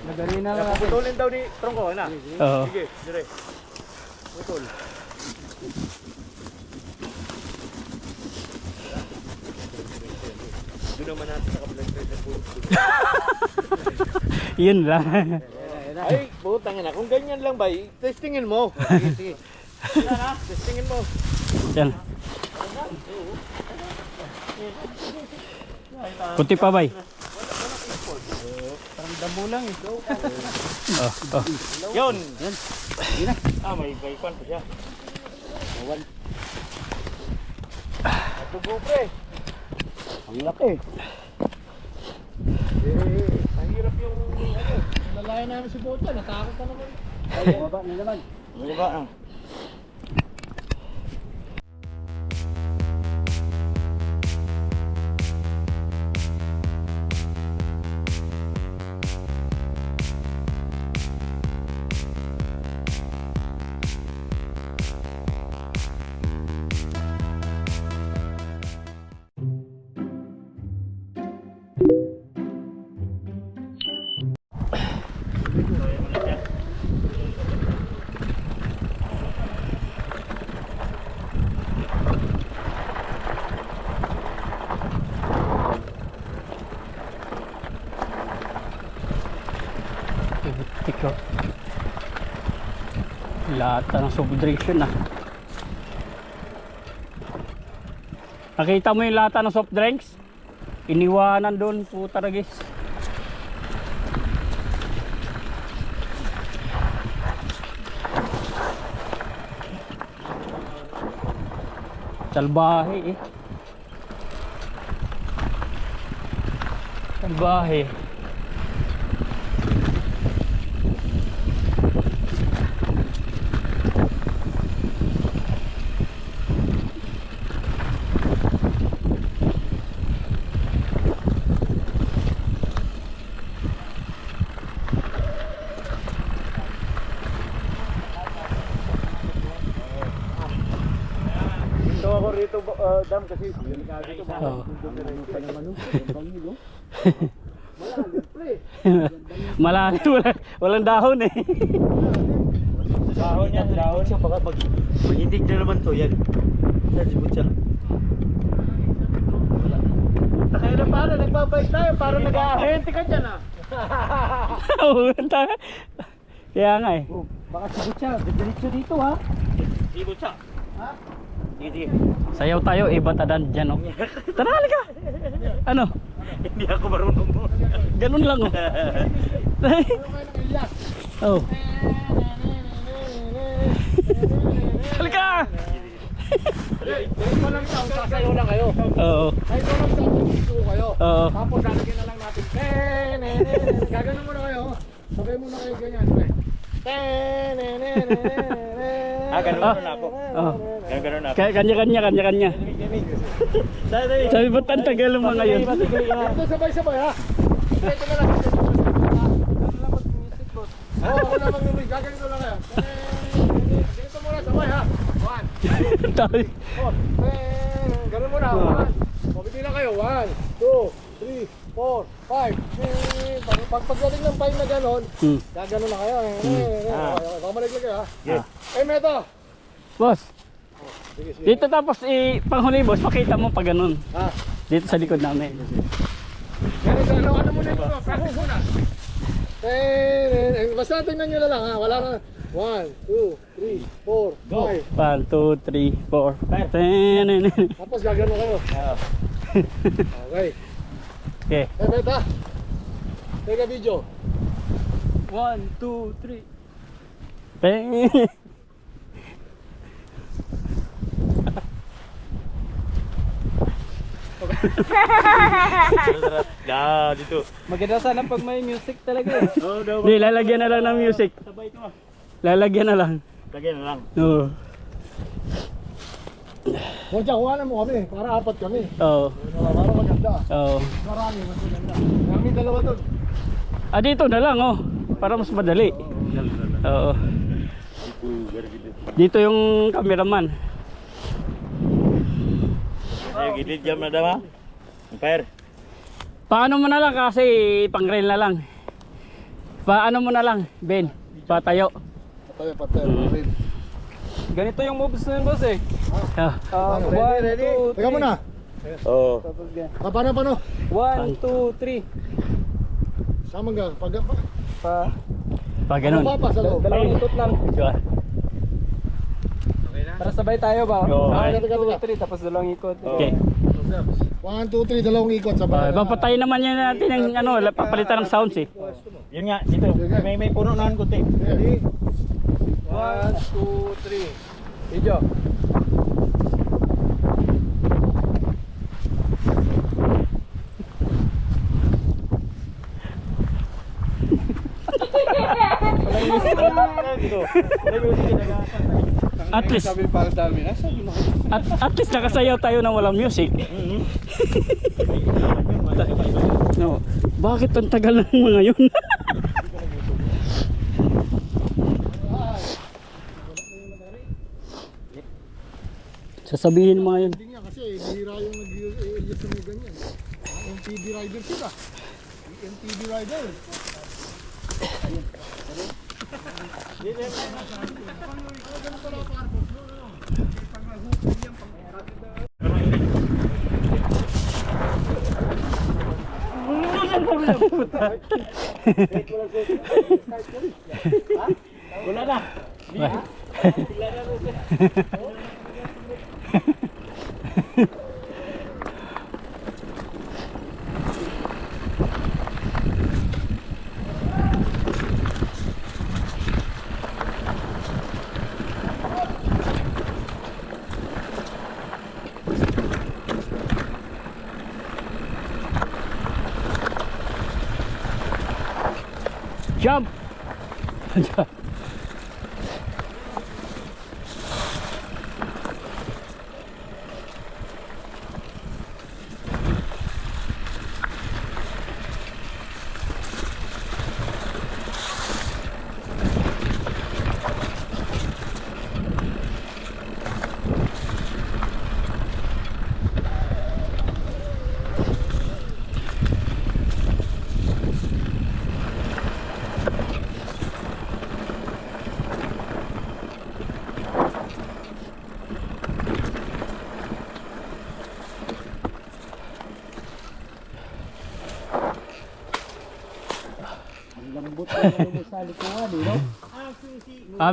Madali na lang. Putulin daw ni Trongko, na. Oo. Sige, dire. Putol. Doon naman natin sa kabilang treasure pool. Yun lang. Ay, putang ina. Kung ganyan lang ba, testingin mo. Sige, sige. Testingin mo. Yan. Kunti pa bay. Damo lang eh. Oh, oh. Yun. Ah, may baypan pa siya. Atugo pre. Ang laki. Ang hirap yung ano. Lalayan namin si Bota. Natakot ka naman. Ay, baba na naman. Diba? Tiko. Lata ng soft drinks yun ah. Nakita mo yung lata ng soft drinks? Iniwanan doon, puta ragis. Salbahe eh. Salbahe. Ito ako rito, dam, kasi delikado ito. Oo. Malalim, walang dahon eh. Dahon niya, dahon siya. Baka maghindig na naman to, yan. Sa sibot siya. Takay na paano, nagbabike tayo, parang nag-ahente ka dyan ah. Oo, kaya nga eh. Baka sigot siya. Diretso dito ha. Sibot siya. Ha? Hindi. Sayaw tayo, iba tadan dyan oh. Tara, halika. Ano? Hindi ako marunong mo. Ganun lang oh. Oh. Halika! Dito lang siya. Sasayaw lang kayo. Oo. Ay, ito lang siya. Dito kayo. Oo. Tapos lalagyan na lang natin. Gaganon muna kayo. Sabay muna kayo ganyan. Ah, ganun na ako. Oh. Ganun na ako. Kanya-kanya. Sabi ba't ang tagal mo ngayon? Ito sabay-sabay ha. Ito na lang. Oo, ako na mag-music. Gaganito lang kayo. Ganito muna, sabay ha. 1, 2, 3, 4. Ganun muna. 1. Pabili lang kayo. 1, 2, 3, 4, 5. Pagpagdating ng 5 na gano'n, gano'n na kayo. Okay, baka maliglag kayo ha. Eh, Meto. Boss, dito tapos panghuli boss, pakita mo pa ganun. Ha? Dito sa likod namin. Ano muna ito? Practice muna. Basta tingnan nyo na lang ha. Wala na. 1, 2, 3, 4, 5. 1, 2, 3, 4. Tapos gagano kayo. Okay. Okay. Eh, Meta. Take a video. 1, 2, 3. Dito. Maganda sana pag may music talaga eh. Di, lalagyan na lang ng music. Sabay ko. Lalagyan na lang. Lagyan na lang. Oo. Huwag siya, kuhanan mo kami. Para apat kami. Oo. Para maganda. Oo. Marami, mas maganda. Kami dalawa doon. Ah, dito na lang oh. Para mas madali. Oo. Dito yung cameraman. Ay, gilid jam na daw ha. Umpire. Paano mo na lang kasi pang-rail na lang. Paano mo na lang, Ben? Patayo. Patay. Rin. Ganito yung moves na yun, boss eh. Ah, Paano? Ready? Teka muna. Oo. Paano? 1, 2, 3. Sama nga. pa ganun. Pa sa loob. Dalawang ikot lang. Diba? Para sabay tayo ba? Oo. 1, 2, 3, tapos dalawang ikot. Okay. 1, 2, 3, dalawang ikot sa bahay. Papatayin naman yan natin yung ano, papalitan ng sounds eh. Yun nga, dito. May puno nahan kunti. Ready? 1, 2, 3. Video. At least, at least nakasayaw tayo na walang music. No. Bakit ang tagal ng mga yun? Sasabihin mga yun. Hindi nga kasi bihira yung nag-iis ng ganyan. MTB rider sila. MTB rider. Wala na. Jump!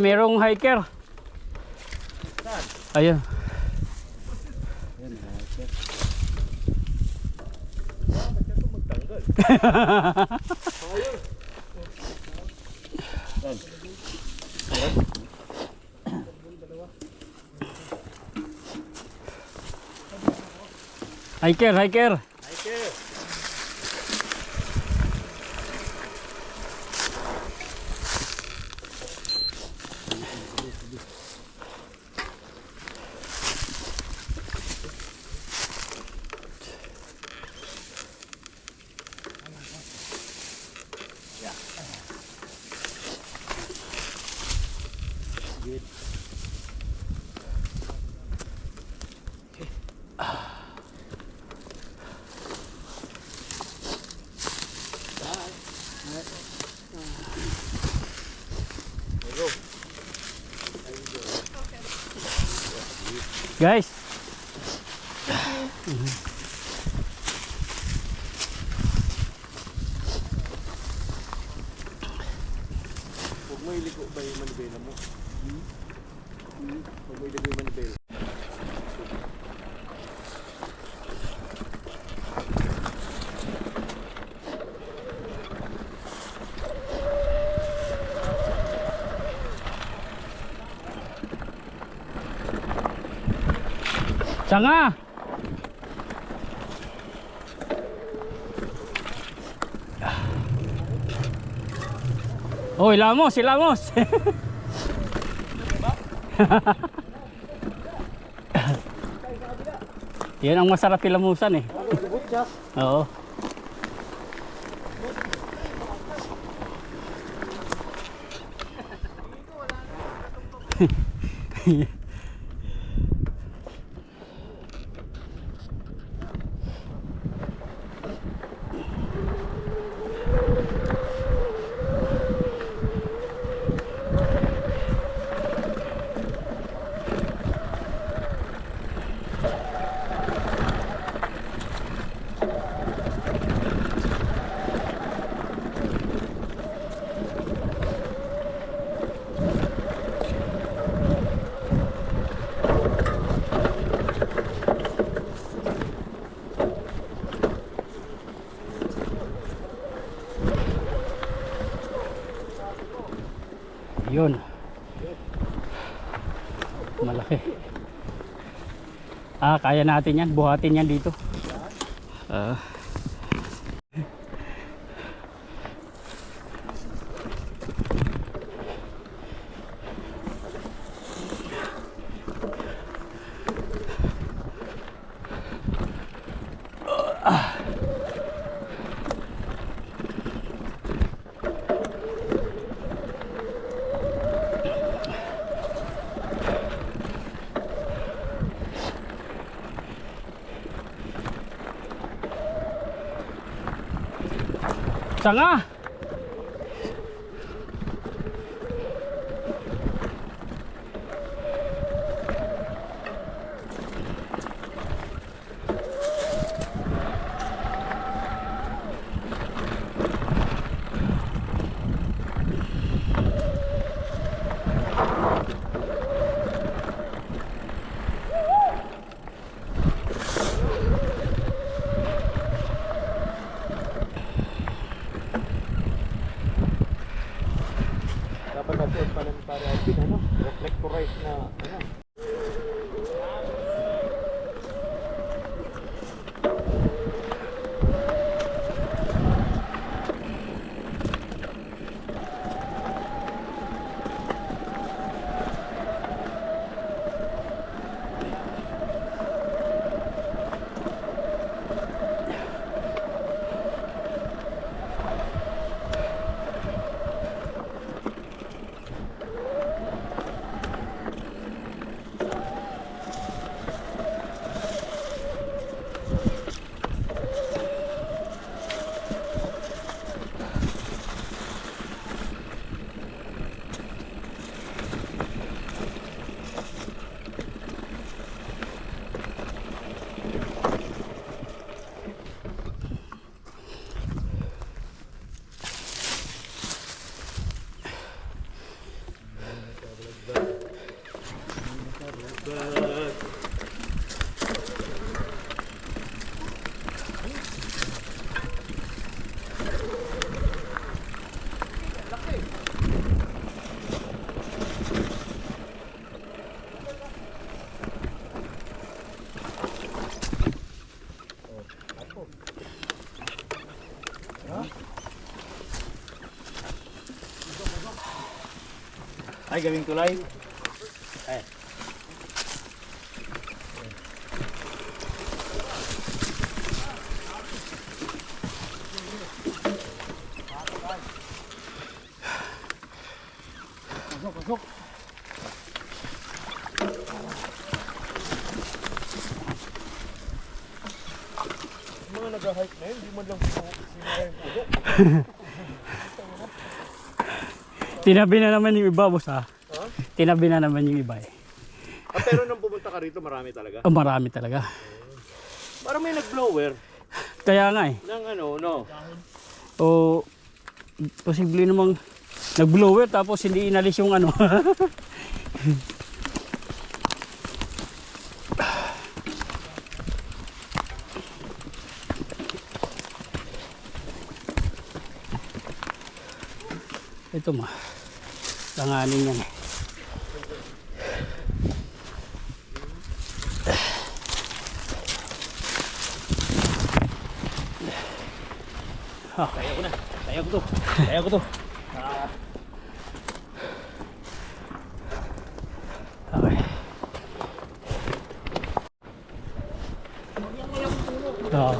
Merong hiker. Ayun. Hiker. Guys. Huwag mo iliko ba yung manibela mo? Huwag mo iliko yung manibela. Sanga. Oh, ilamos. Yan ang masarap ilamusan eh. Oo. Yun. Malaki. Kaya natin yan. Buhatin yan dito. Sanga. Dapat nasuot pala ni Pare Alvin, ano? Reflectorized na, ano? Ay, gawing tulay. Ay. Pasok. Mga nag-hike na yun, hindi man lang sinira yung puso. Tinabi na naman yung iba, boss ha? Tinabi na naman yung iba eh. Pero nung pumunta ka rito, marami talaga. Marami talaga. Parang may nag-blower. Kaya nga eh. Ng ano, no? O posible namang nag-blower tapos hindi inalis yung ano. Ito ma. Langanin yan eh. Kaya ko na. Kaya ko to. Okay. Oo.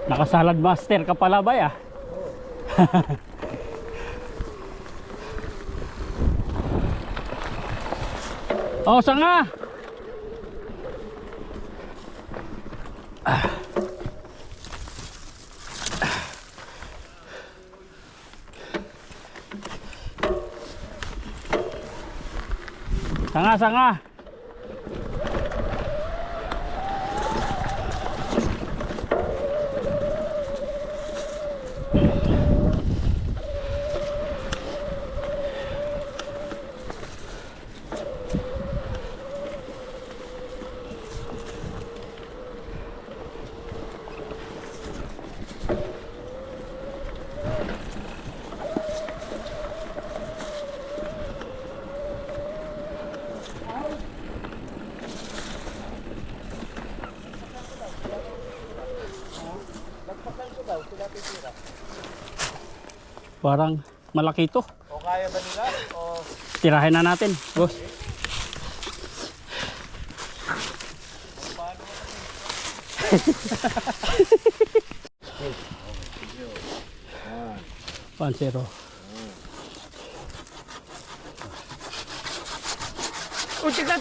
Nakasalad master ka pala ba ya? Oh, sanga! Sanga, sanga! Parang malaki ito. O kaya ba nila? O Tirahin na natin, boss. Pansero. oh, tika.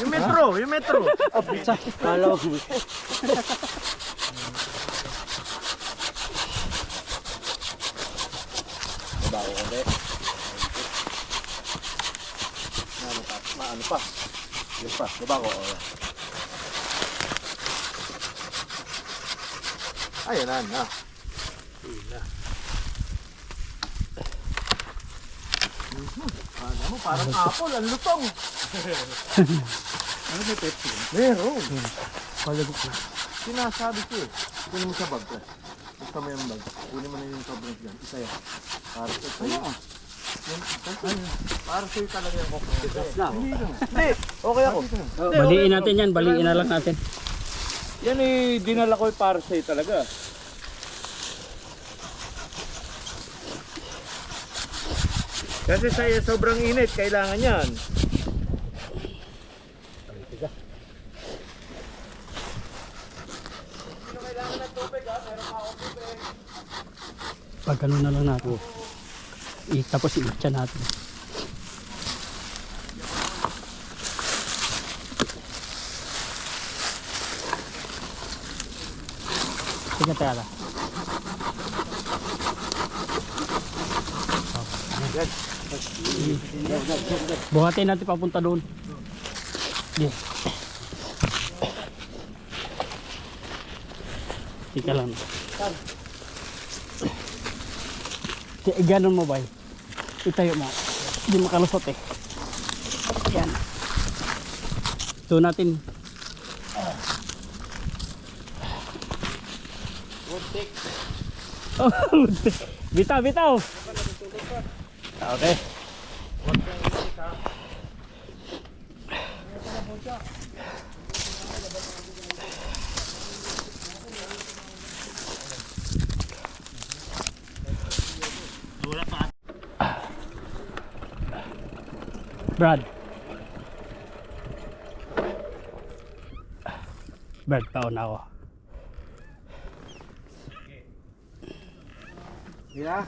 Yung metro. Kala ko. Babago ko de. Ano pa? Yun pa, babago. Oh. Ayun na. Ano mo, parang apple, ang lutong. Ano may Pepsi? Meron. Palagok na. Sinasabi ko eh. Kunin mo sa bag ko. Gusto mo yung bag. Kunin mo na yung sobrang dyan. Isa yan. Para sa sa'yo. Para sa'yo talaga yung coke. Hindi. Okay ako. Baliin natin yan, baliin na lang natin. Yan eh, dinala ko para sa'yo talaga. Kasi sa'yo sobrang init, kailangan yan. Pag ano na lang natin. Tapos i-itcha natin. Sige tayo. Buhatin natin papunta doon. Yeah. Tika lang. Ganon mo ba? Itayo mo. Hindi makalusot eh. Yan. Ito natin. Oh, bitaw. Okay. Brad, pauna ako. Yeah.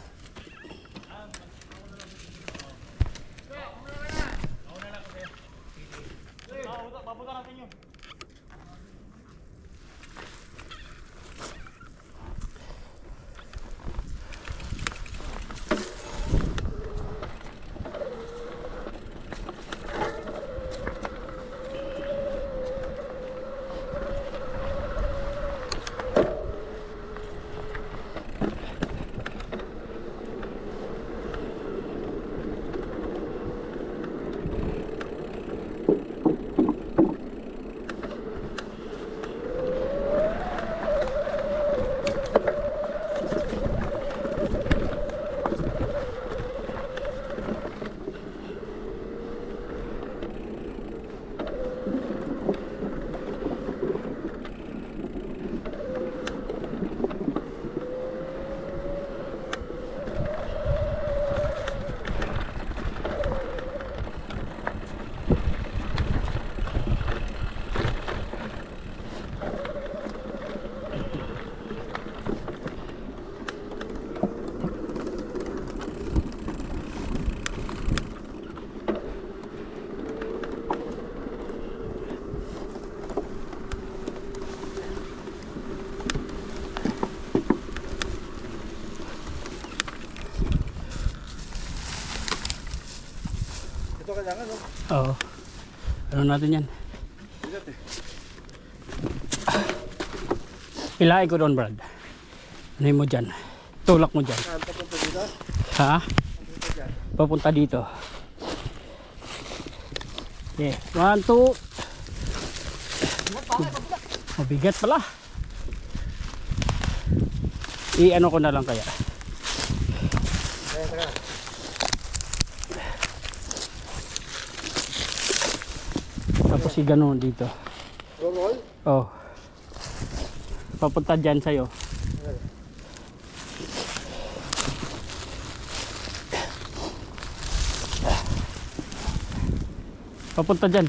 kailangan, no? Oo. Ano natin yan? Bigat eh. Ilahay ko doon, Brad. Ano mo dyan? Tulak mo dyan. Saan papunta dito? Ha? Papunta dyan. Papunta dito. Okay. 1, 2. Mabigat pala. I-ano ko na lang kaya. Teka. Tapos i-ganon dito. Roll? Oh. Papunta dyan sa'yo. Papunta dyan.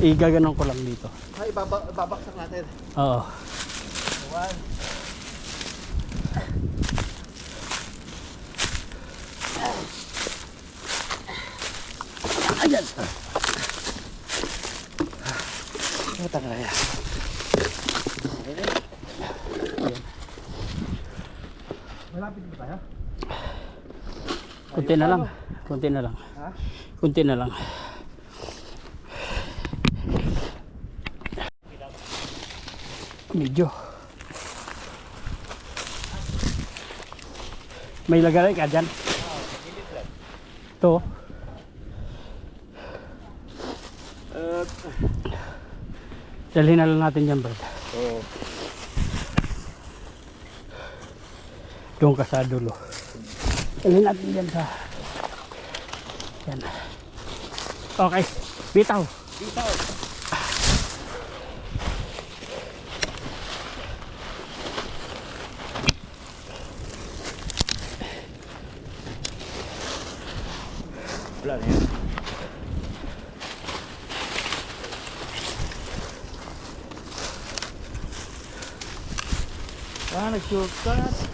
I-gaganon ko lang dito. Ay, babaksak natin. Oo. 1. Ayan. Matang na yan. Malapit ba tayo? Kunti na lang. Kunti na lang. Ha? Kunti na lang. Medyo. May lagay ka dyan? Ito. Dalhin na lang natin dyan, Brad. Oo. Doon ka sa dulo. Dalhin natin dyan sa... Yan. Okay. Bitaw. Bitaw. Wala na yan. Nag-shortcut.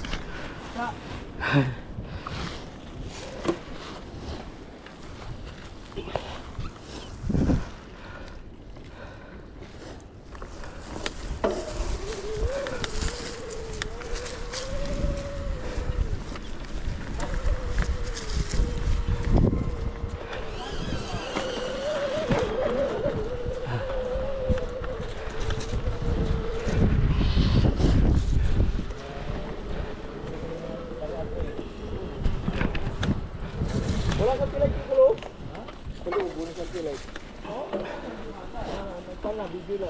Wala kang pilay kikulo? Ha? Kulo, bunas ang pilay. Oo? Nagpala, bibila.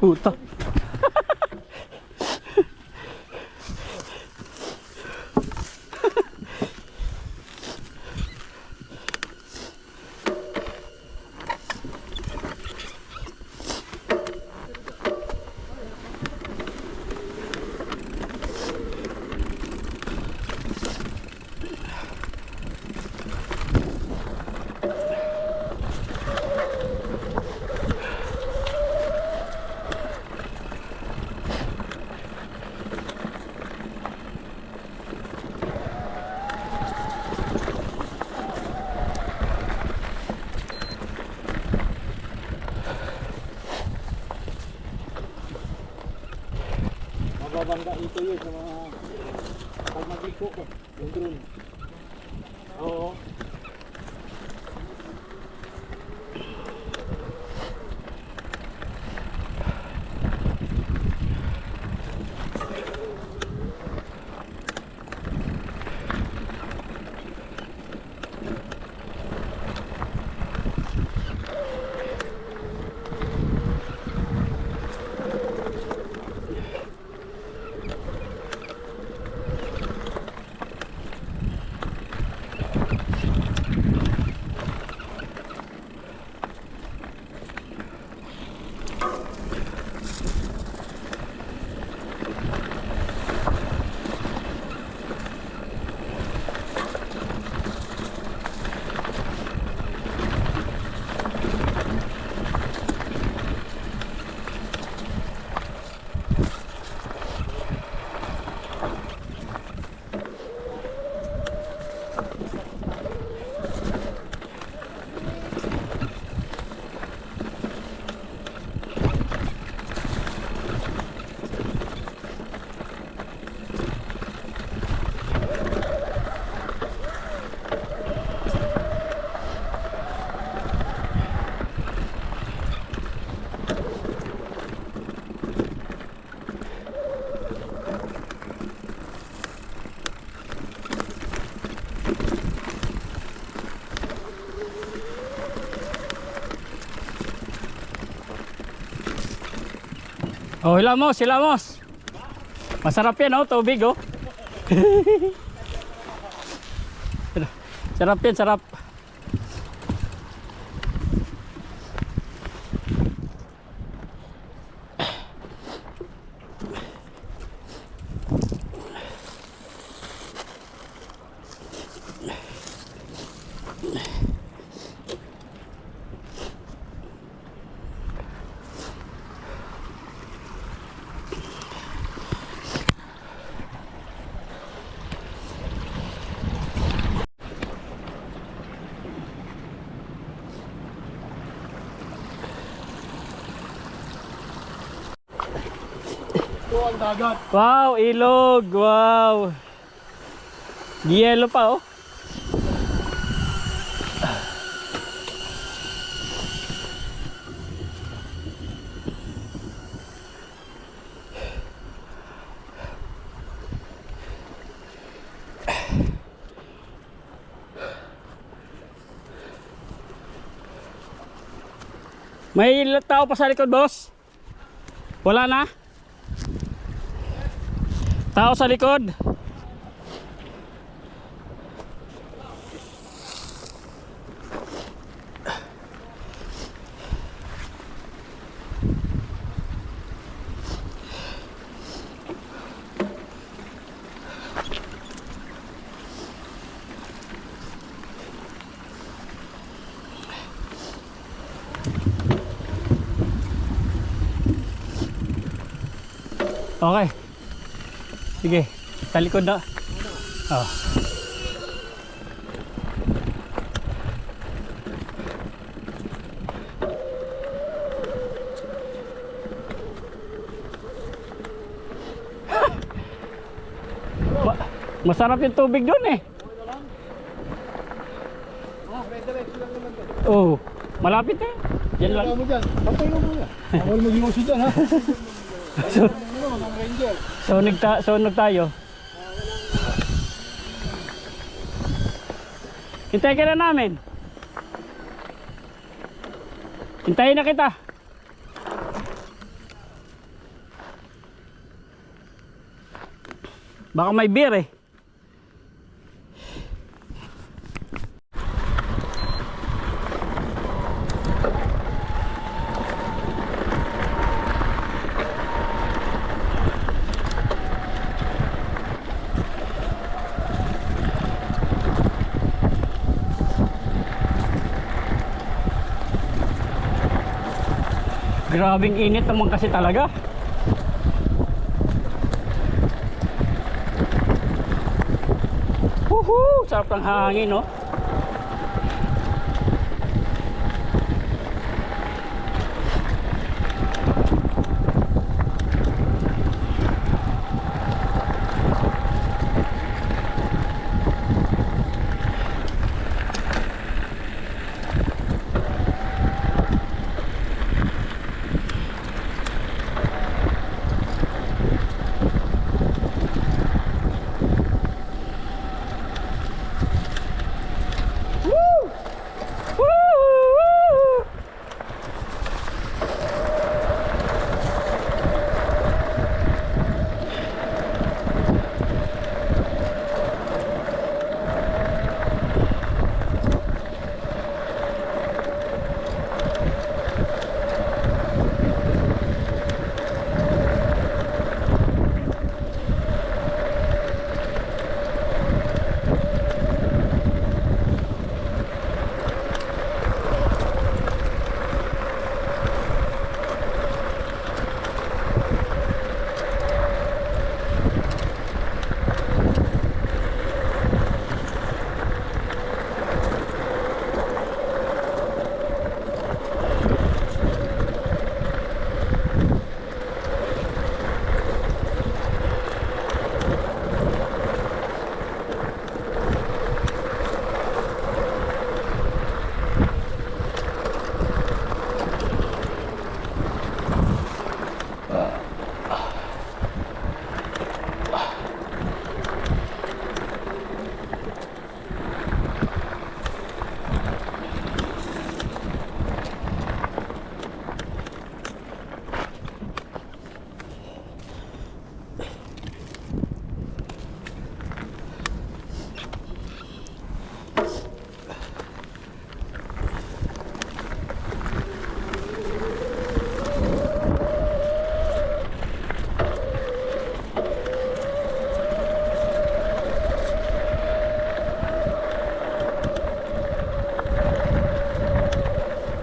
Puta. Nagbabangga ito yun sa mga pag magliko ko, yung drone. Oo. Oh, hilamos, hilamos. Masarap yan, oh, tubig, oh. Sarap yan, sarap. Ito ang dagat. Wow, ilog, wow. Yelo pa, oh. May tao pa sa likod, boss? Wala na? Tao sa likod? Okay. Sige, sa likod na. Oh. Masarap yung tubig doon eh. Oh, malapit eh. Yan lang. Ano mo dyan? Patay mo muna. Bawal mag-iwas dyan, ha? Sunog tayo. Hintay ka na namin. Hintayin na kita. Baka may beer eh. Grabing init naman kasi talaga. Woohoo! Sarap ng hangin, no?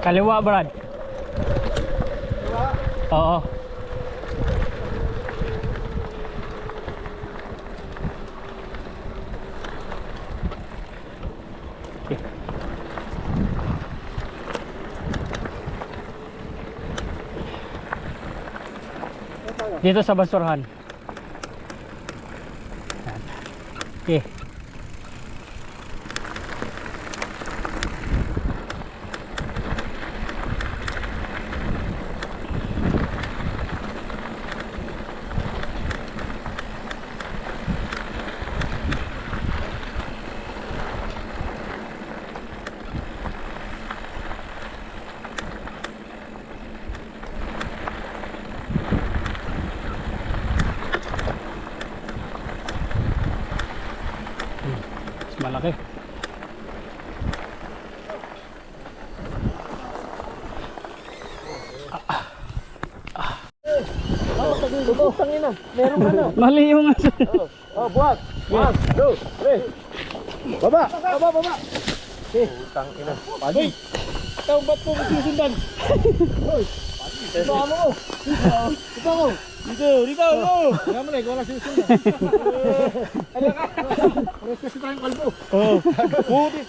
Kaliwa, Brad. Oo. Okay. Dito sa basurahan. Yan. Okay. Mas malaki. Tangin na. Meron ka na. Mali yung Oh, buhat. 1, 2, 3. Baba. Baba. Putang ina. Pagi. Ikaw ba't po susundan? Baba mo. Ito mo. Dito. Kaya mo na, ikaw lang sinusunod. Alam ka. Pares kasi tayong kalbo. Oo. Buti.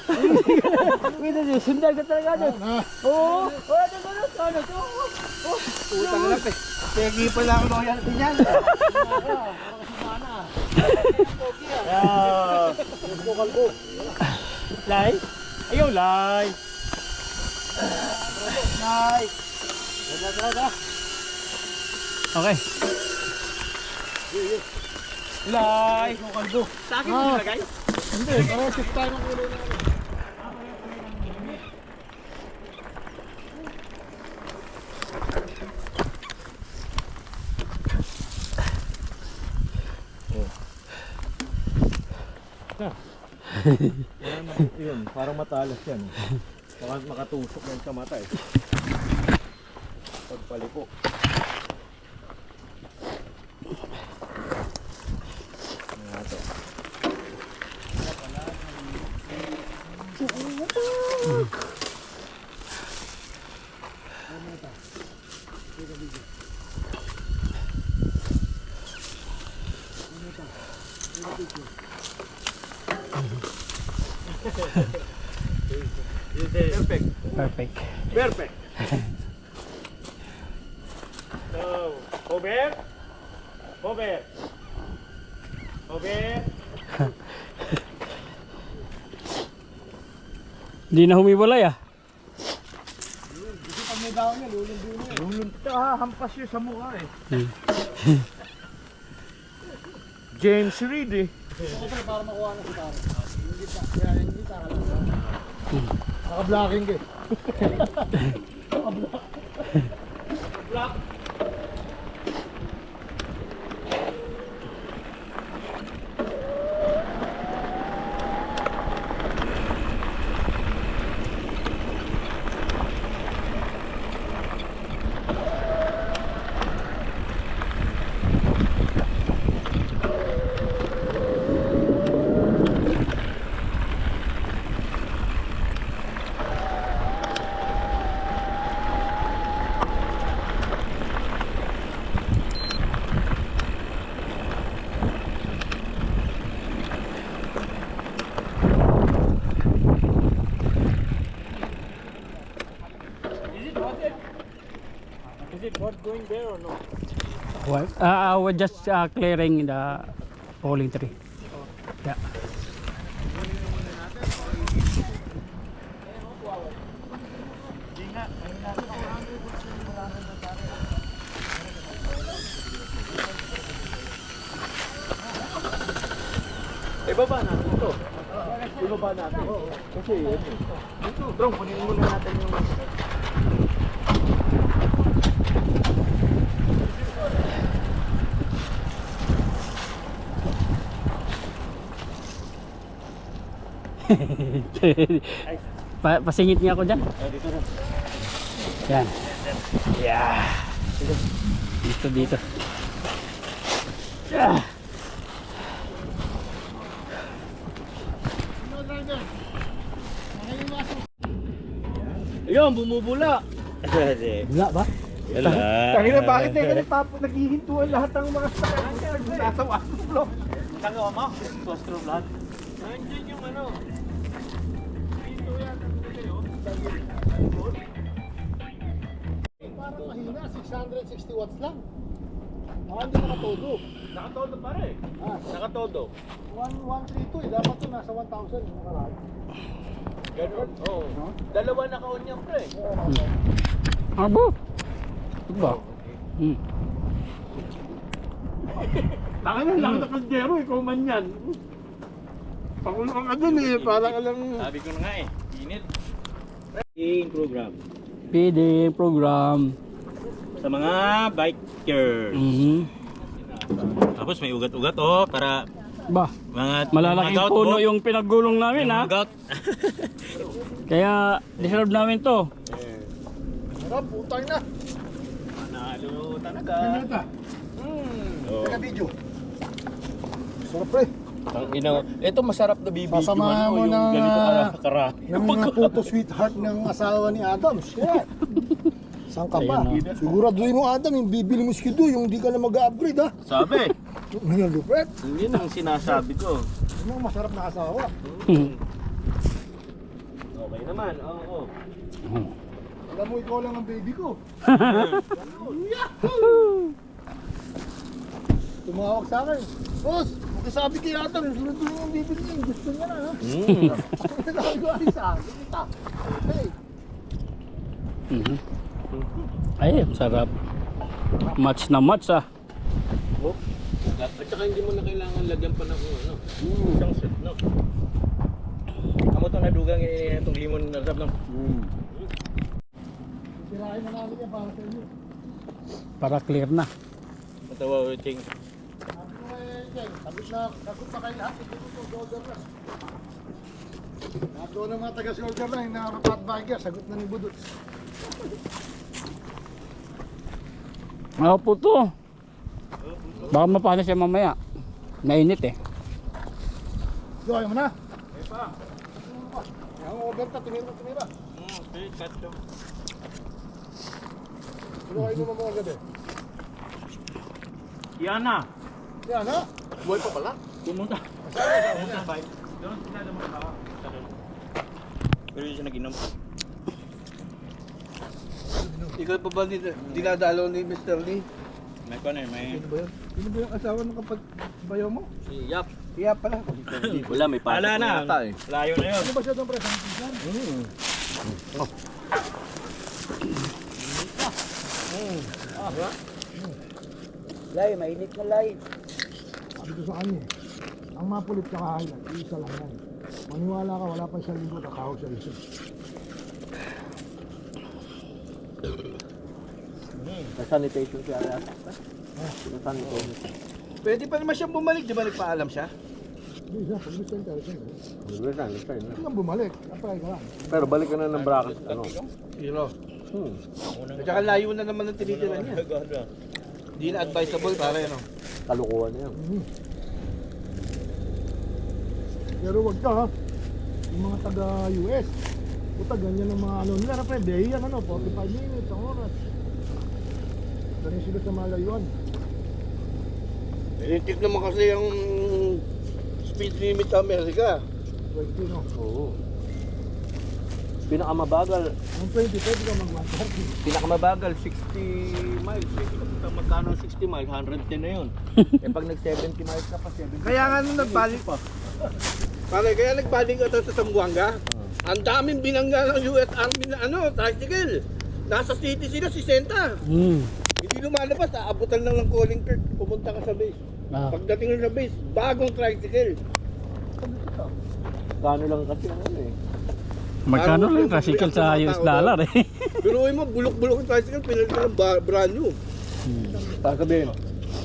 Pwede siya. Sundan ka talaga dyan. Oo. Putang lang eh. Tegi pa lang ako yan natin yan. Lai? Ayaw, Lai. Okay. Lai. Sa akin mo nilagay? Hindi, pares tayo ng ulo na. Yun, parang matalas yan. Baka makatusok yan sa mata eh. Pagpaliko. Perfect. Perfect. So, over. Hindi na humiwalay ah. Pag may daon niya, lulundin niya. Lulunta, hampas yun sa mukha eh. Hmm. James Reed eh. Ito na para makuha na si Taro. Kaya yung gitara lang. Naka-blocking ka eh. Is it worth going there or no? What? We're just clearing the falling tree. Yeah. Ibaba natin ito. Ibaba natin. Kasi yun. Bro, kunin muna natin yung... Pasingit niya ako dyan. dito na. Yan. Yeah. Dito. Yeah. Ayun, bumubula. Wala ba? Tangina, bakit naghihintuan lahat ng mga sakay? Nasa wastro. Tanga mo? Wastro lahat. Nandiyan yung ano. Dito yan. Parang mahina, 660 watts lang. Baka hindi nakatodo. Nakatodo pare. Nakatodo. 1132 dapat to nasa 1,000 yung nakaraan. Ganun. Oo. Dalawa naka-on yan pre. Abo. Ito ba? Taka na lang na kaldero, ikaw man yan. Pakulong ka dun eh, parang alang... Sabi ko na nga eh, init. Feeding program. Feeding program. Sa mga bikers. Tapos may ugat-ugat oh, para Ba, mga malalaking mga gout, puno oh. yung pinaggulong namin ha. Mga gout. Kaya deserve namin to. Sarap, putang na. Panalo talaga. Oh. Teka video. Sarap pre. Ang ina, ito masarap na bibig. Sasamahan mo yung na- ganito kara. Yung mga photo sweetheart ng asawa ni Adam. Shit. Saan ka pa? Ayan, Siguraduhin mo Adam, yung bibili mo skido, yung di ka na mag-upgrade ha. Sabi, Yung lupet. yun ang sinasabi ko. Yung mga masarap na asawa. Okay naman, oo. Alam mo, ikaw lang ang baby ko. Tumawag sa akin. Boss, magkasabi kay Adam, sunod-sunod yung bibili niya. Gusto niya na ha. Sabi ko, ay sa akin. Kita. Hey. Ay, sarap. Match na match ah. At saka hindi mo na kailangan lagyan pa ng ano. Isang set, no? Amo to nadugang itong limon na sarap, no? Tirahin mo namin yan para sa inyo. Para clear na. Matawa, Ching. Sabi ko Jen, sagot na kayo lahat. Ito ko, shoulder na. Lahat doon ng mga taga-shoulder na, yung mga fat biker, sagot na ni Budot. Ako po to. Baka mapanis siya mamaya. Nainit eh. Go, ayaw mo na. Eh pa. Ayaw mo, Berta, tumira. Okay, cut to. Ano kayo naman mga gabi? Yan na. Yan ha? Buhay pa pala? Pumunta. Pumunta ba? Doon sinada mo na ako. Pero yun siya nag-inom. Ikaw pa ba dinadalaw ni Mr. Lee? May pa na may... Sino ba yung asawa ng kapag-bayaw mo? Si Yap. Kaya pala. Wala, may pasok Wala na. yata eh. Layo na yun. Ano ba siya itong presentation? Lay, mainit na lay. Sabi ko sa kanya, ang mapulit ka kahilan, isa lang yan. Maniwala ka, wala pa isang linggo, kakahog sa isa. Sanitation siya rin. Sanitation. Pwede pa naman siyang bumalik, di ba nagpaalam siya? Hindi siya, pag gusto niya, hindi kang bumalik, apply ka lang. Pero balik ka na ng bracket, ano? Zero. At saka layo na naman ng tinitira niya. Hindi na advisable para yun. Kalukuhan na yan. Pero wag ka ha, yung mga taga-US, puta ganyan ang mga ano nila, pwede yan ano, 45 minutes, ang oras. Ganyan sila sa malayuan. Itik naman kasi ang speed limit sa Amerika. 20 no. Oo. Pinakamabagal, Ang 20, pwede ka mag-130. pinakamabagal 60 miles. Magkano 60 miles? 110 na yun. Eh pag nag 70 miles ka pa, 70. Kaya nga nung nagbalik pa. Pare, kaya nagbalik ka sa Zamboanga. Ang daming binangga ng US Army na tricycle. Nasa city sila, 60. Hindi lumalabas, aabutan lang ng calling card. Pumunta ka sa base. Pagdating na sa base, bagong tricycle. Kano lang kasi eh. Magkano lang tricycle sa US dollar eh. Pero mo, bulok-bulok yung tricycle, pinalitan ng brand new. Para sabihin,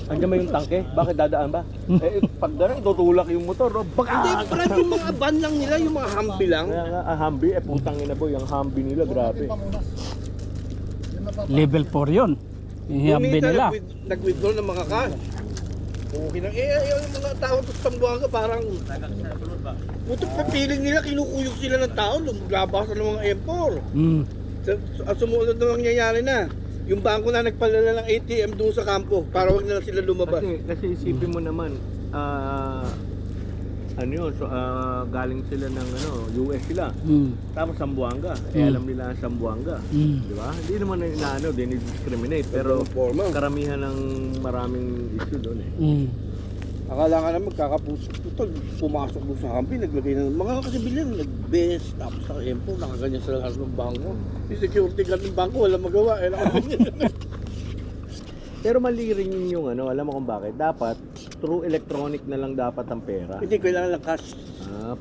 andiyan ba yung tangke? Bakit dadaan ba? Eh, pag darang, tutulak yung motor. No? Hindi, brand yung mga van lang nila, yung mga Humvee lang. Kaya nga, Humvee, putang ina boy, yung Humvee nila, grabe. Level 4 yun. Yung hiyambi nila. Nag-withdraw ng mga cash. Okay na. Yung mga tao sa Zamboanga parang putok pa feeling nila, kinukuyog sila ng tao, lumabas ng mga M4. Sumunod na nangyayari na. Yung bangko na nagpalala ng ATM doon sa kampo para wag na lang sila lumabas. Kasi isipin mo naman, ano yun, so, galing sila ng US sila. Tapos Zamboanga. Alam nila ang Zamboanga. Di ba? Hindi naman inaano, discriminate. Pero karamihan ng maraming issue doon eh. Akala ka naman magkakapusok ito, pumasok doon sa kampi, naglagay ng mga kasibilyan, nag-best, tapos sa empo, nakaganyan sa lahat ng bangko. Yung security guard ng bangko, walang magawa. Pero mali rin yung alam mo kung bakit. Dapat, through electronic na lang dapat ang pera. Hindi, kailangan lang cash.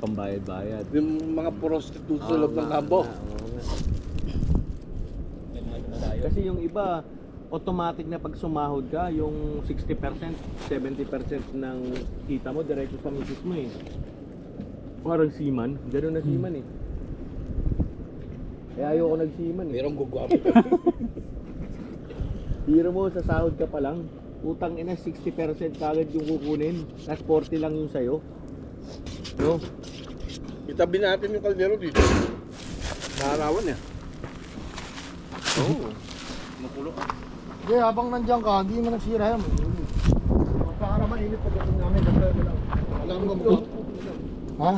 Pambayad-bayad. Yung mga prostitute sa loob ng kampo. Kasi yung iba, automatic na pag sumahod ka, yung 60%, 70% ng kita mo, diretso sa misis mo eh. Parang seaman, gano'n na seaman eh. Kaya ayoko nag-seaman eh. Merong gugwapo. Biro mo, sa sahod ka pa lang, utang ina 60% kagad yung kukunin, tas 40 lang yung sayo. No? Itabi natin yung kaldero dito. Nakarawan eh. Oo. Makulo. Hindi, habang nandiyan ka, hindi mo nagsira yan. Para mainit pagdating namin. Alam mo mo. Ha?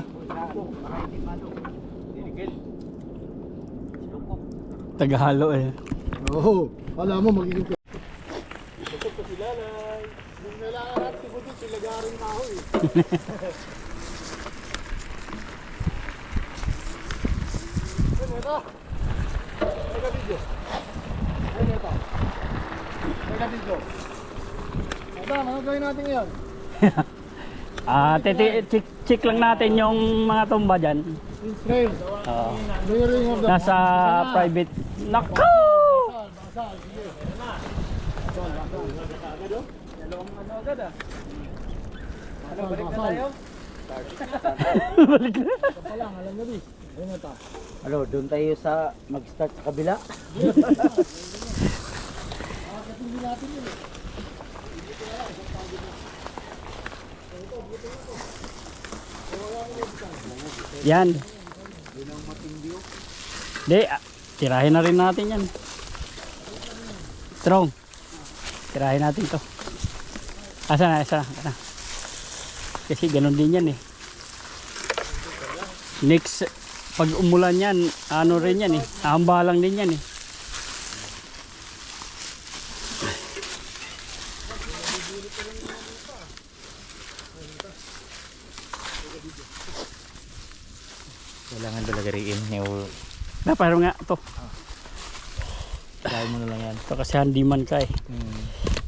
Tagahalo eh. Oo. Alam mo, magiging busog pa sila na. Kung nalakarap si Budut, sila garing na ako eh. Ano ito? Mega video. Ano ito? Mega video. Madam, ano gawin natin ngayon? Check lang natin yung mga tumba dyan. Israel. Oo. Layering of the... Nasa private. Naku! Basal, sige. Balik na tayo? Balik na. Ito pa lang, alam nyo di. Ayun ito. Ano, doon tayo sa mag-start sa kabila. Hindi natin yun eh. Yan. Di, tirahin na rin natin yan. Strong. Tirahin natin to. Asa na. Kasi ganun din yan eh. Next, pag umulan yan, ano rin yan eh. Ahambalang din yan eh. Kailangan talaga rin. Pero nga to. Try mo na lang yan. Ito kasi handyman ka eh.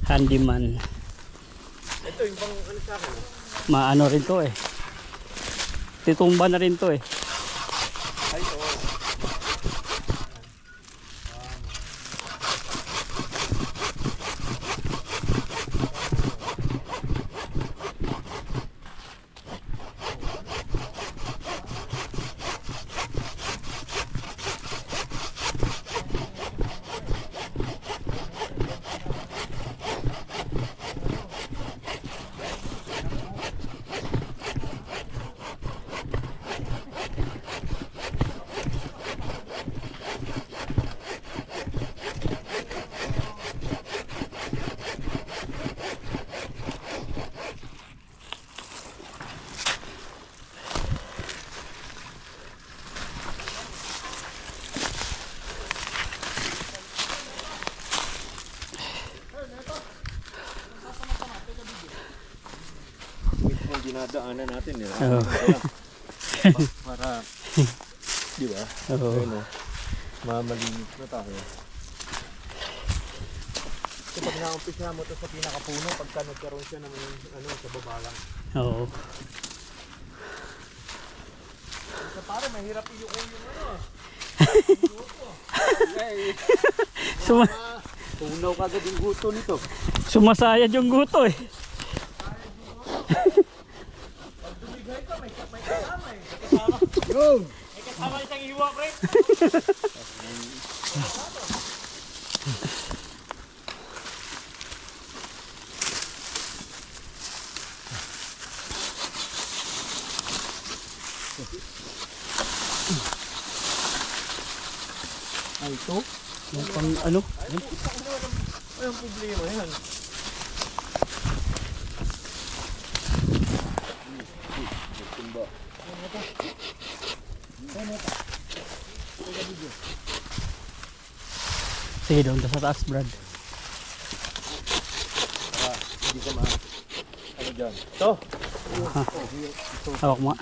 Handyman. Ito yung pang ano sa akin. Maano rin to eh. Titumba na rin to eh. Ay, oo. Dinadaanan natin nila. Oo. Para di ba? Oo. Ano? Mamalinis na tayo. Kasi pag na-umpisa mo to sa pinakapuno, pagka nagkaroon siya ng sa baba lang. Oo. Kasi para mahirap yung tunaw kagad yung guto nito. Sumasayad yung guto eh. Go! May kasama isang hiwa, pre. Yung pang ano? Ay, ang problema yan. Sige, doon sa taas, Brad. Hindi ka ano dyan? Ito. Hawak mo.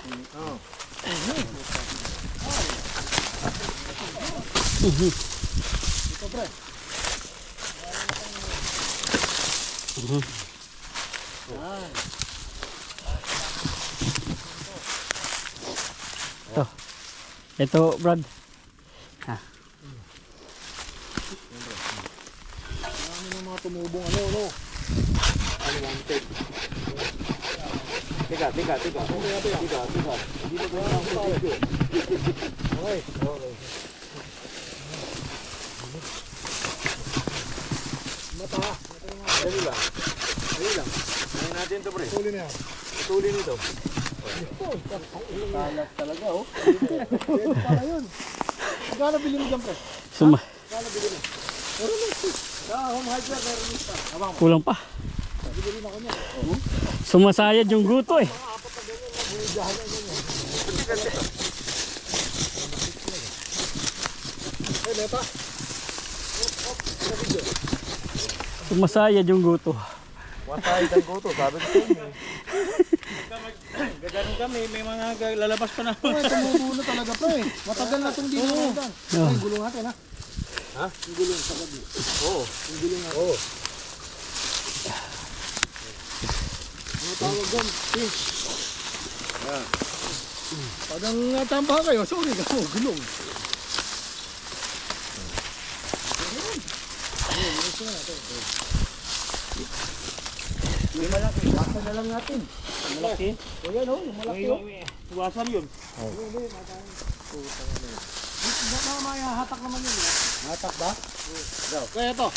Ito. Ito, Brad. Ha. Ano yung mga tumubong ano? Unwanted. Teka. Hindi ba ganyan ang video? Okay. Mata. Dali lang. Ngayon natin ito, pre. Huli na yan. Tuli nito. Talas talaga oh. Para yun. Magkano bili mo dyan pre? Suma. Magkano bili mo? Home hardware meron isa. Abang mo. Kulang pa. Bibili na ko niya. Sumasayad yung guto eh. Hey, Meta. Sumasayad yung guto. Matay ang goto, sabi ko sa inyo. Gaganon kami, may mga lalabas pa na. Ay, tumubo na talaga pre. Matagal na itong dito na dan. Ay, gulong natin ha. Ha? Yung gulong sa gabi. Oo. Yung gulong natin. Oo. Ano tawag doon? Fish. Yan. Pag ang tamba kayo, sorry ka mo, gulong. May malaki, wasan na lang natin. Malaki? O yan o, yung malaki o. Wasan yun. Mamaya hatak naman yun. Matak ba? Kaya to.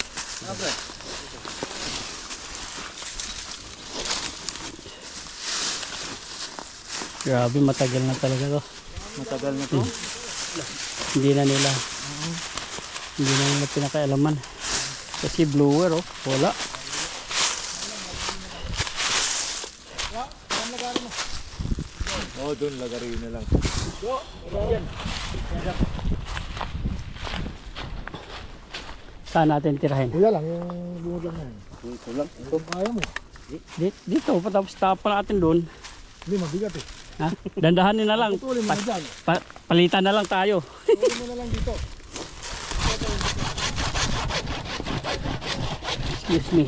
Grabe, matagal na talaga to. Matagal na to. Hindi na nila. Hindi na nila pinakailaman. Kasi blower oh, wala. Oo, doon lagarin na lang. Saan natin tirahin? Kuya lang, yung bungod lang na yun. Ito lang. Ito kaya mo. Dito, patapos tapan natin doon. Hindi, mabigat eh. Ha? Dandahanin na lang. Putulin mo na dyan. Palitan na lang tayo. Putulin mo na lang dito. Excuse me.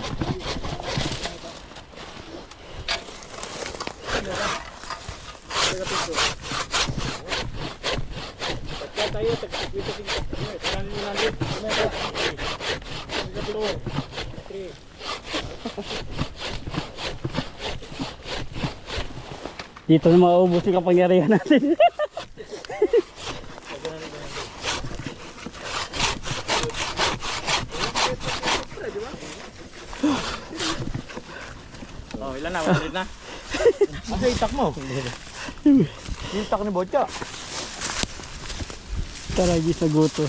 Dito na mauubos yung kapangyarihan natin. Oh, ilan na? 100 na? Asa itak mo? Yung itak ni Botya. Taragi sa guto.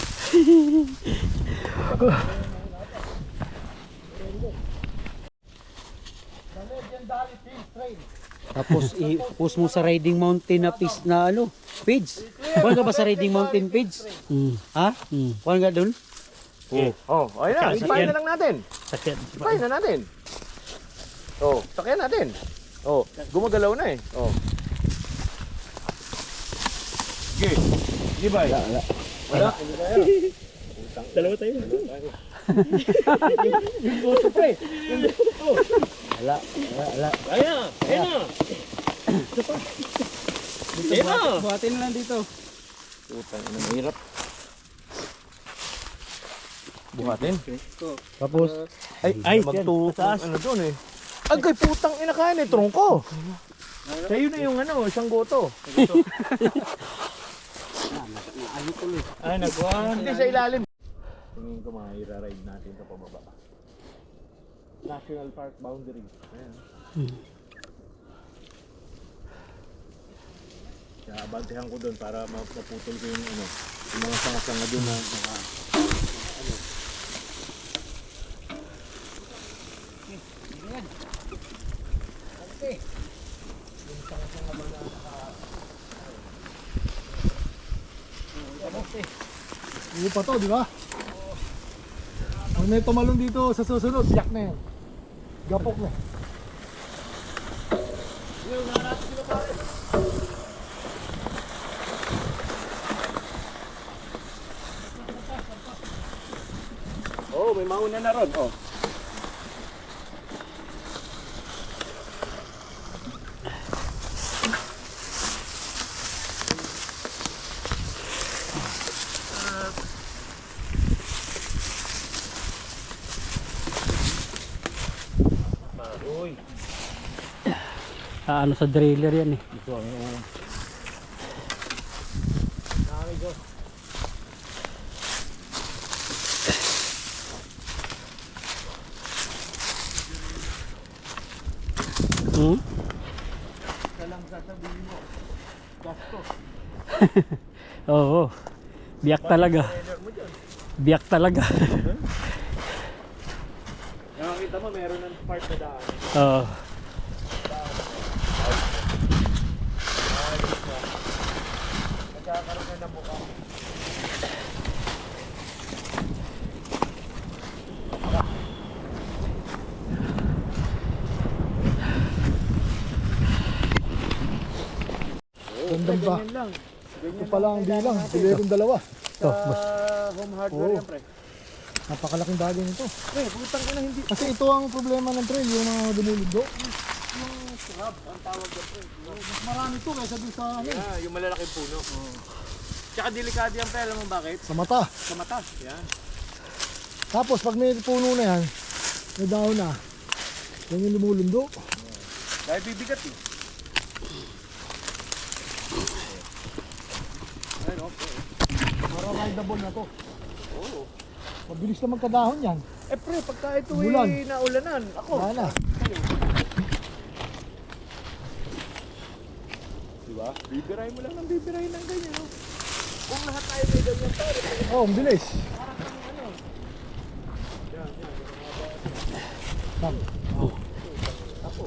Tapos i-post mo sa Riding Mountain na ano, page. Kuhan ka ba sa Riding Mountain page? Ha? Kuhan ka dun? Oh, ayun na. Ipahin na lang natin. Sakit. Ipahin na natin. Oh, sakyan natin. Oh, gumagalaw na eh. Oh. Sige. Sige ba? Wala. Dalawa tayo. Yung boto pre. Wala. Ayan na. Buhatin na lang dito. Putang ina, mahirap. Buhatin. Tapos, Ay, magtutas. Ano doon eh. Agay, putang ina kain eh, trungko. Sa'yo na yung ano, isang goto. ay nagkuhan. Hindi sa ilalim. Tingin ko mga ira-ride natin sa pababa. National Park boundary. Ayan. Kaya abantihan ko doon para maputol ko yung ano, yung mga sanga-sanga doon na Uwi pa to, di ba? Pag may tumalon dito sa susunod, yak na yan. Gapok na. Oh, may mauna na ron. Oh. Ano sa driller yan eh. Hmm? Oo. Biyak talaga. Biyak talaga. Nakakita mo, meron ng part na daan. Oo. Nagkakaroon na ng mukha. Gandang ba? Ito pala ang bilang. Pili kong dalawa. Ito, boss. Home hardware Oo. yan, pre. Napakalaking bagay nito. Pre, putang ka na hindi. Kasi ito ang problema ng trail, yung mga dumulugdo. Yung scrub, ang tawag yan, pre. Mas marami to kaysa dun sa, ano, Yeah, yung malalaking puno. Tsaka delikado yan, pre. Alam mo bakit? sa mata. Sa mata. Yan. Tapos pag may puno na yan, may dahon na, yan yung lumulundo. Dahil bibigat eh. Ayun, okay. Para rideable na to. Oo. Mabilis na magkadahon yan. Eh pre, pagka ito Umulan. eh naulanan, ako. Wala na. Diba? Bibirahin mo lang ng bibirahin ng ganyan. No? Kung lahat tayo may ganyan tayo. Oh, ang bilis. Tam. Ako.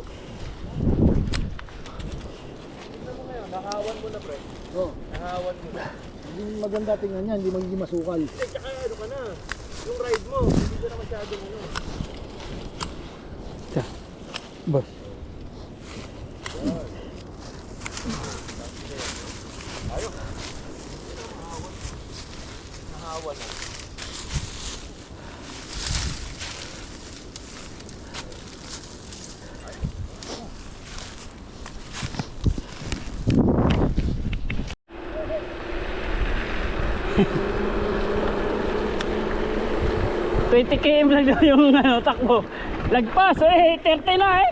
Tignan mo ngayon, nakahawan mo na pre. Oh, Nakahawan mo na. hindi maganda tingnan yan, hindi magiging masukal. Eh, tsaka ano ka na. Yung ride mo, hindi ka na masyadong ano. Ito. Boss. Ayaw. Nahawan na. $20 km lang daw yung ano, takbo. Lagpas eh, 30 na eh.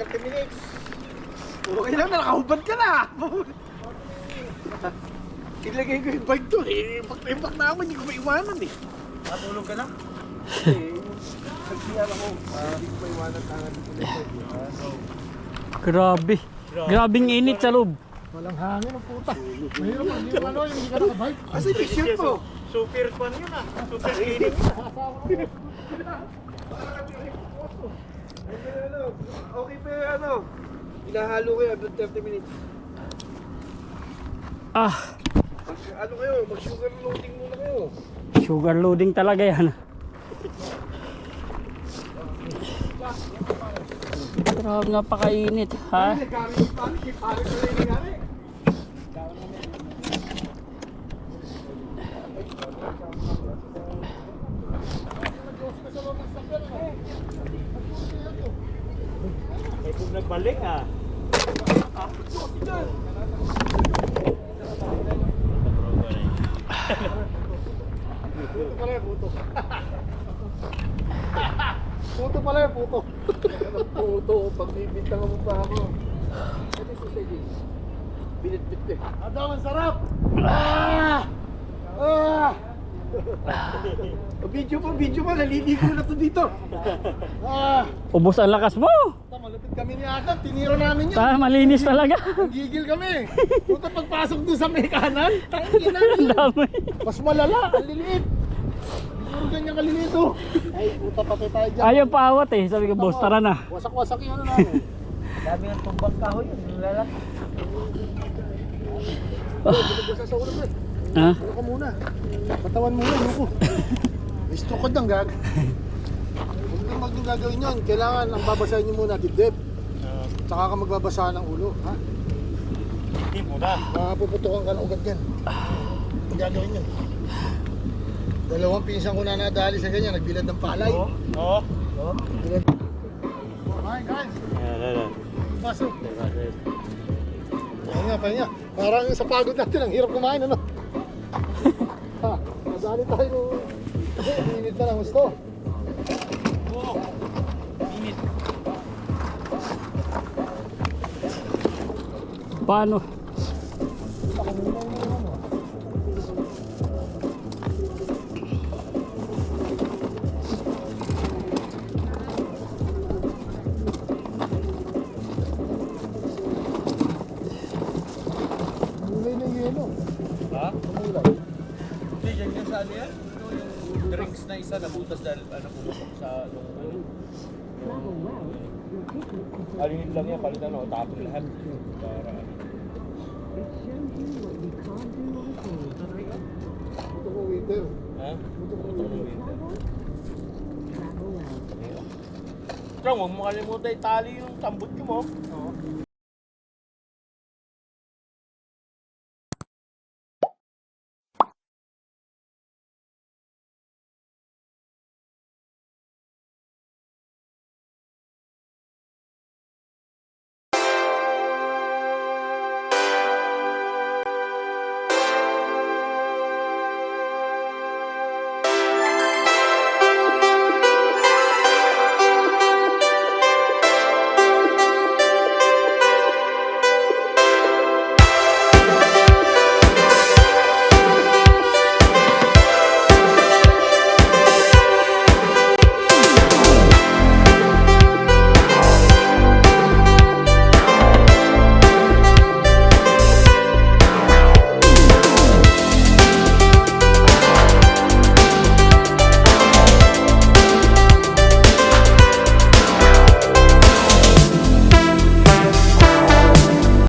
30 minutes. Okay lang, nakahubad ka na. Ilagay ko yung bike doon eh. Pag-impact na ako, hindi ko maiwanan eh. Matulog ka na? Nagsiyan ako. Hindi ko maiwanan tangan dito na ito. Grabe. Grabing init sa loob. Walang hangin ang puta. Mahirap pag yung ano, yung hindi ka nakabike. Kasi t-shirt po. Super fun yun ah. Super init. Okay pa yung ano. Hinahalo kayo about 30 minutes. Ah, Ano kayo, mag-sugar loading muna kayo. sugar loading talaga yan. Grabe napakainit, ha? Nagkamit pa, si pare ko rin nangyari. Eh kung nagbalik ah. Puto pala yung puto. Puto pala yung puto. Puto, pagbibintang mo pa ako. Ito si Sedi. Binit-bit eh. Adam, ang sarap! Ah! Ah! Video pa, naliligo na to dito. Ah! Ubos ang lakas mo. Malapit kami ni Adam, tiniro namin yun. Malinis talaga. Gigil kami. Puta pagpasok doon sa may kanan, tangin na Ang dami. mas malala, ang liliit. Siguro ganyan kaliliit oh. Ay, puta patay tayo dyan. Ayaw paawat eh. Sabi ko, boss, tara na. Wasak-wasak yung ano namin. Dami ng tumbang kahoy yun. Lalaki. Basta sa ulo ko eh. Ha? Ano ka muna? Batawan muna, yuko. May stukod ng gag. Huwag kang gagawin yun. Kailangan ang babasahin nyo muna dibdib. Tsaka ka magbabasa ng ulo. Ha? Hindi mo na. Mapuputukan ka ng ugat yan. Ang gagawin yun. Dalawang pinsan ko na nadali sa ganyan. Nagbilad ng palay. Oo. Bilad. Okay guys. Pasok. Pahinga. Parang sa pagod natin, ang hirap kumain, ano? Ha, nadali tayo nung... Init na lang gusto. Paano? Mulay na yelo. Ha? Mulay. Hindi, yan sa ano yan? Yung drinks na isa nabutas dahil ano pumasok sa nung ano. Alinit lang yan, palitan o, tapos lahat. Para ano. Ito ko waiter. Ha? Ito ng winter. Strong, huwag mo kalimutan itali yung tambot mo. Oo.